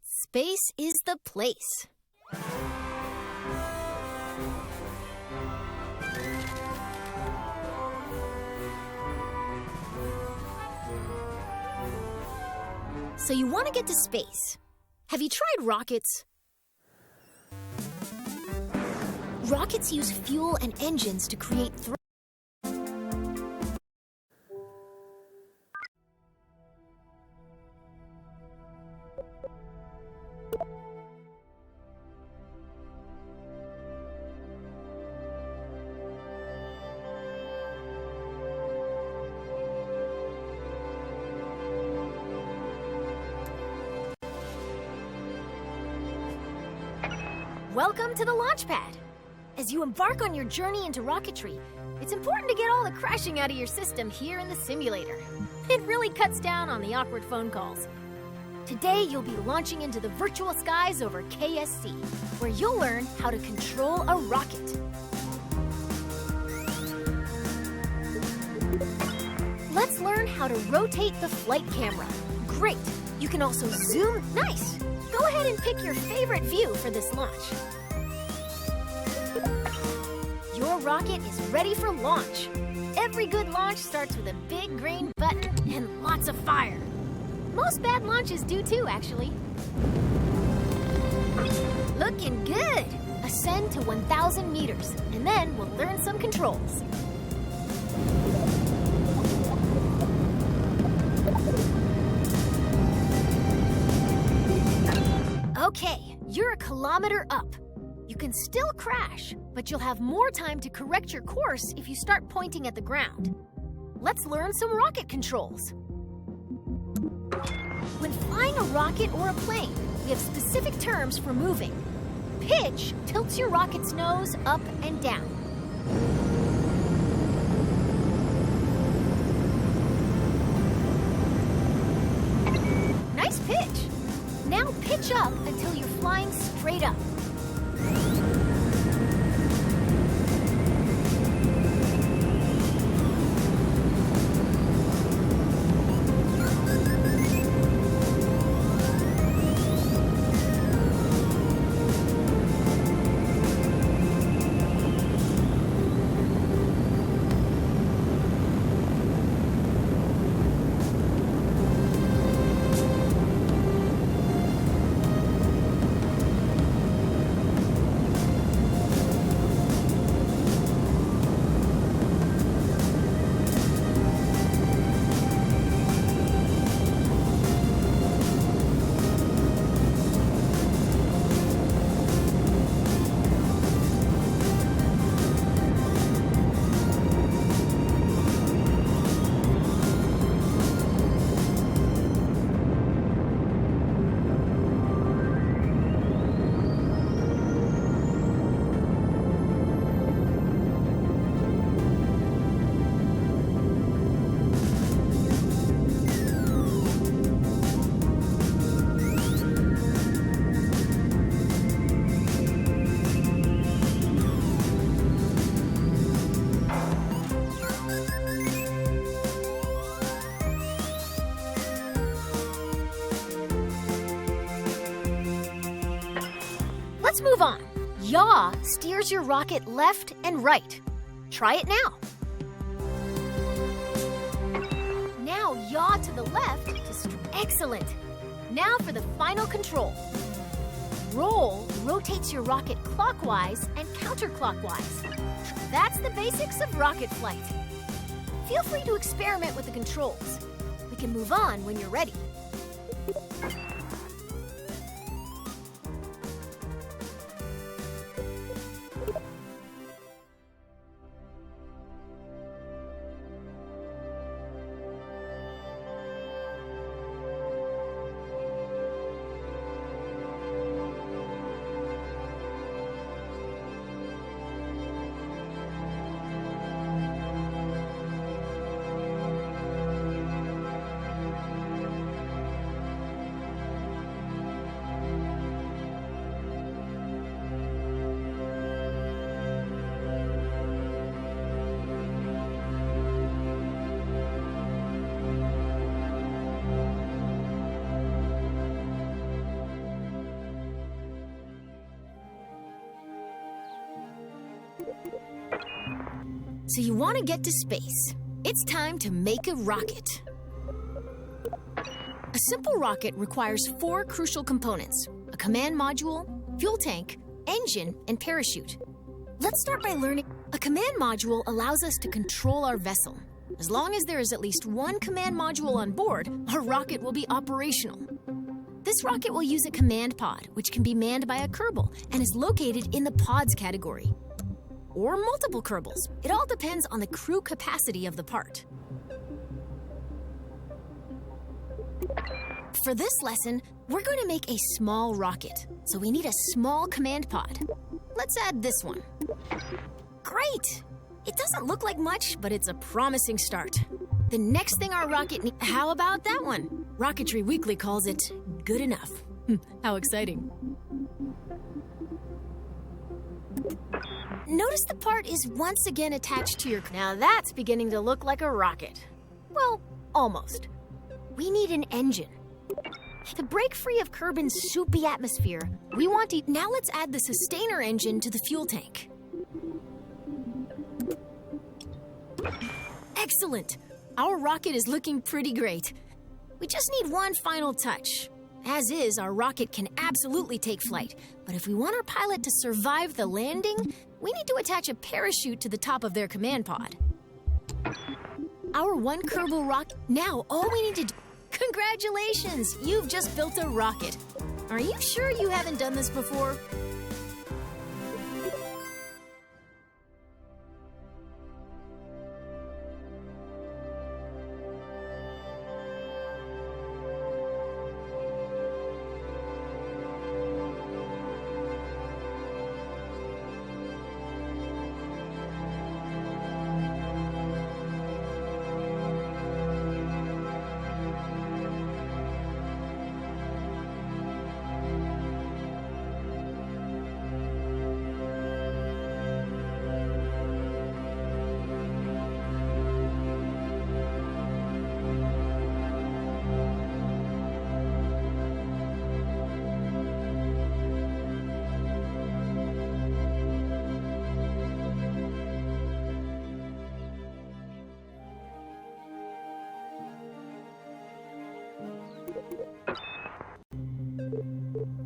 Space is the place. So you want to get to space. Have you tried rockets? Rockets use fuel and engines to create Welcome to the launch pad. As you embark on your journey into rocketry, it's important to get all the crashing out of your system here in the simulator. It really cuts down on the awkward phone calls. Today, you'll be launching into the virtual skies over KSC, where you'll learn how to control a rocket. Let's learn how to rotate the flight camera. Great! You can also zoom. Nice! Go ahead and pick your favorite view for this launch. Your rocket is ready for launch. Every good launch starts with a big green button and lots of fire. Most bad launches do too, actually. Looking good! Ascend to 1,000 meters, and then we'll learn some controls. Okay, you're a kilometer up. You can still crash, but you'll have more time to correct your course if you start pointing at the ground. Let's learn some rocket controls. When flying a rocket or a plane, we have specific terms for moving. Pitch tilts your rocket's nose up and down. Nice pitch! Now pitch up until you're flying straight up. Let's move on. Yaw steers your rocket left and right. Try it now. Now yaw to the left to excellent. Now for the final control. Roll rotates your rocket clockwise and counterclockwise. That's the basics of rocket flight. Feel free to experiment with the controls. We can move on when you're ready. So you want to get to space. It's time to make a rocket. A simple rocket requires 4 crucial components: a command module, fuel tank, engine, and parachute. Let's start by learning. A command module allows us to control our vessel. As long as there is at least one command module on board, our rocket will be operational. This rocket will use a command pod, which can be manned by a Kerbal and is located in the pods category. Or multiple Kerbals. It all depends on the crew capacity of the part. For this lesson, we're going to make a small rocket, so we need a small command pod. Let's add this one. Great! It doesn't look like much, but it's a promising start. The next thing our rocket needs... How about that one? Rocketry Weekly calls it good enough. How exciting. Notice the part is once again attached to your... Now that's beginning to look like a rocket. Well, almost. We need an engine. To break free of Kerbin's soupy atmosphere, we want to... Now let's add the sustainer engine to the fuel tank. Excellent! Our rocket is looking pretty great. We just need one final touch. As is, our rocket can absolutely take flight, but if we want our pilot to survive the landing, we need to attach a parachute to the top of their command pod. Our one Kerbal rocket... Now, all we need to do... Congratulations! You've just built a rocket. Are you sure you haven't done this before?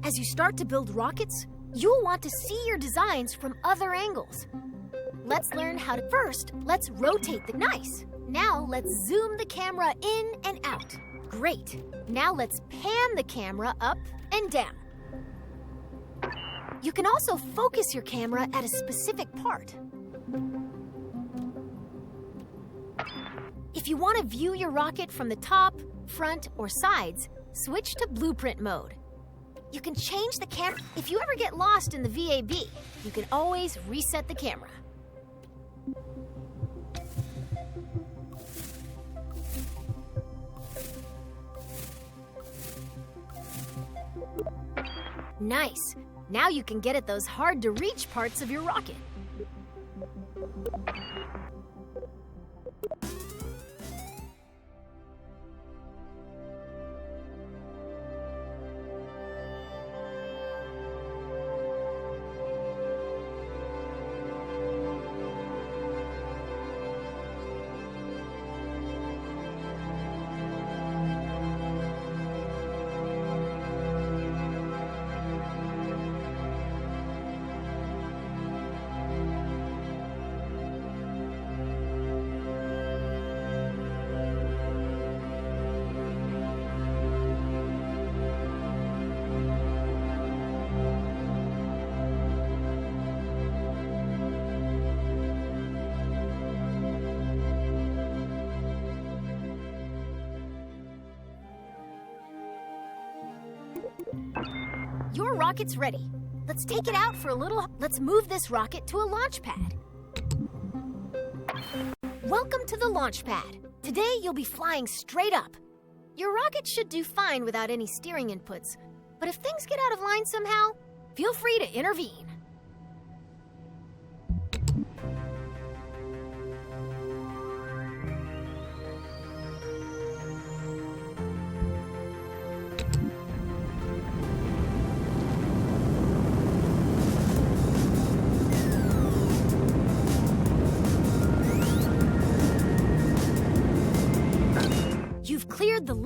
As you start to build rockets, you'll want to see your designs from other angles. Let's learn how to... First, let's rotate the... Nice! Now let's zoom the camera in and out. Great! Now let's pan the camera up and down. You can also focus your camera at a specific part. If you want to view your rocket from the top, front, or sides, switch to blueprint mode. You can change the camera. If you ever get lost in the VAB, you can always reset the camera. Nice! Now you can get at those hard-to-reach parts of your rocket. Your rocket's ready. Let's take it out for a little... Let's move this rocket to a launch pad. Welcome to the launch pad. Today you'll be flying straight up. Your rocket should do fine without any steering inputs, but if things get out of line somehow, feel free to intervene.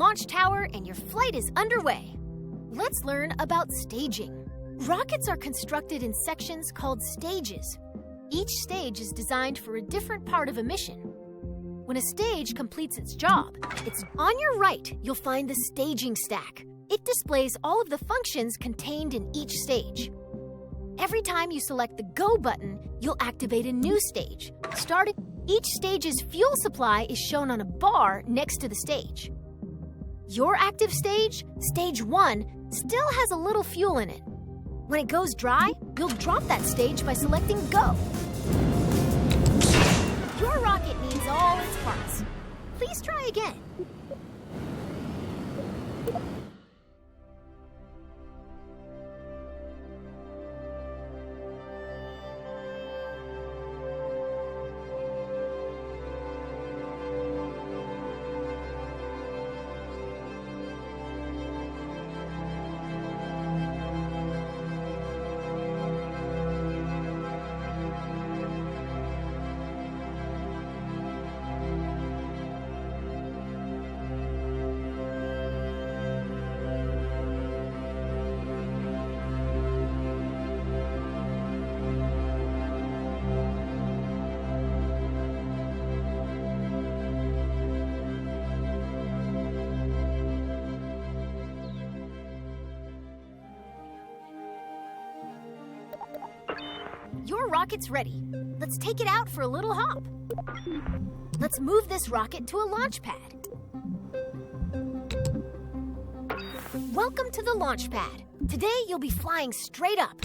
launch tower and your flight is underway. Let's learn about staging. Rockets are constructed in sections called stages. Each stage is designed for a different part of a mission. When a stage completes its job, it's on your right, you'll find the staging stack. It displays all of the functions contained in each stage. Every time you select the Go button, you'll activate a new stage. Each stage's fuel supply is shown on a bar next to the stage. Your active stage, Stage 1, still has a little fuel in it. When it goes dry, you'll drop that stage by selecting Go. Your rocket needs all its parts. Please try again. Your rocket's ready. Let's take it out for a little hop. Let's move this rocket to a launch pad. Welcome to the launch pad. Today you'll be flying straight up.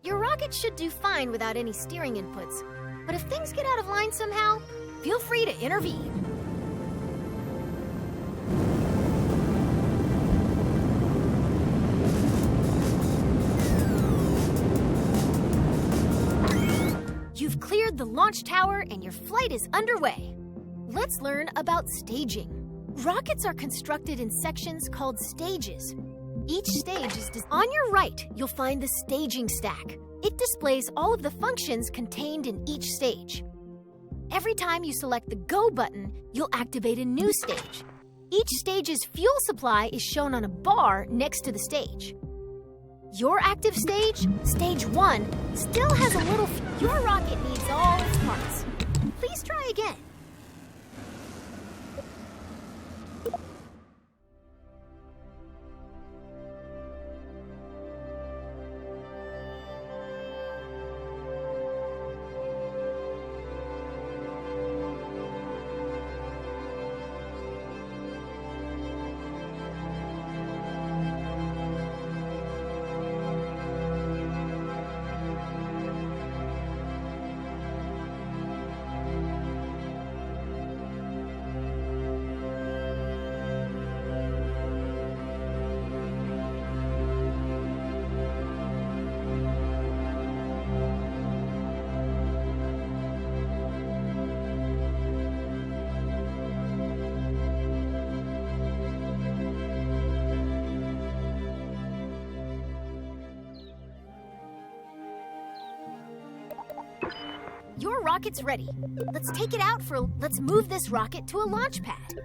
Your rocket should do fine without any steering inputs, but if things get out of line somehow, feel free to intervene. You've cleared the launch tower and your flight is underway. Let's learn about staging. Rockets are constructed in sections called stages. Each stage is on your right, you'll find the staging stack. It displays all of the functions contained in each stage. Every time you select the Go button, you'll activate a new stage. Each stage's fuel supply is shown on a bar next to the stage. Your active stage, Stage 1, still has a little... Your rocket needs all its parts. Please try again. Your rocket's ready. Let's take it out for... Let's move this rocket to a launch pad.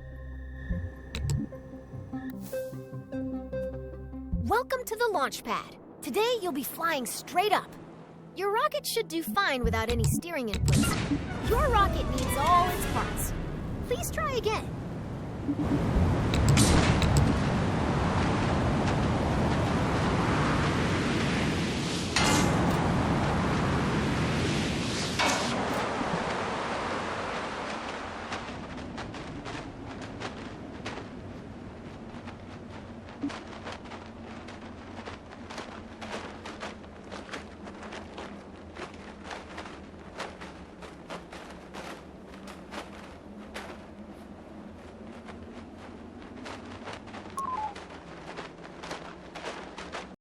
Welcome to the launch pad. Today you'll be flying straight up. Your rocket should do fine without any steering inputs. Your rocket needs all its parts. Please try again.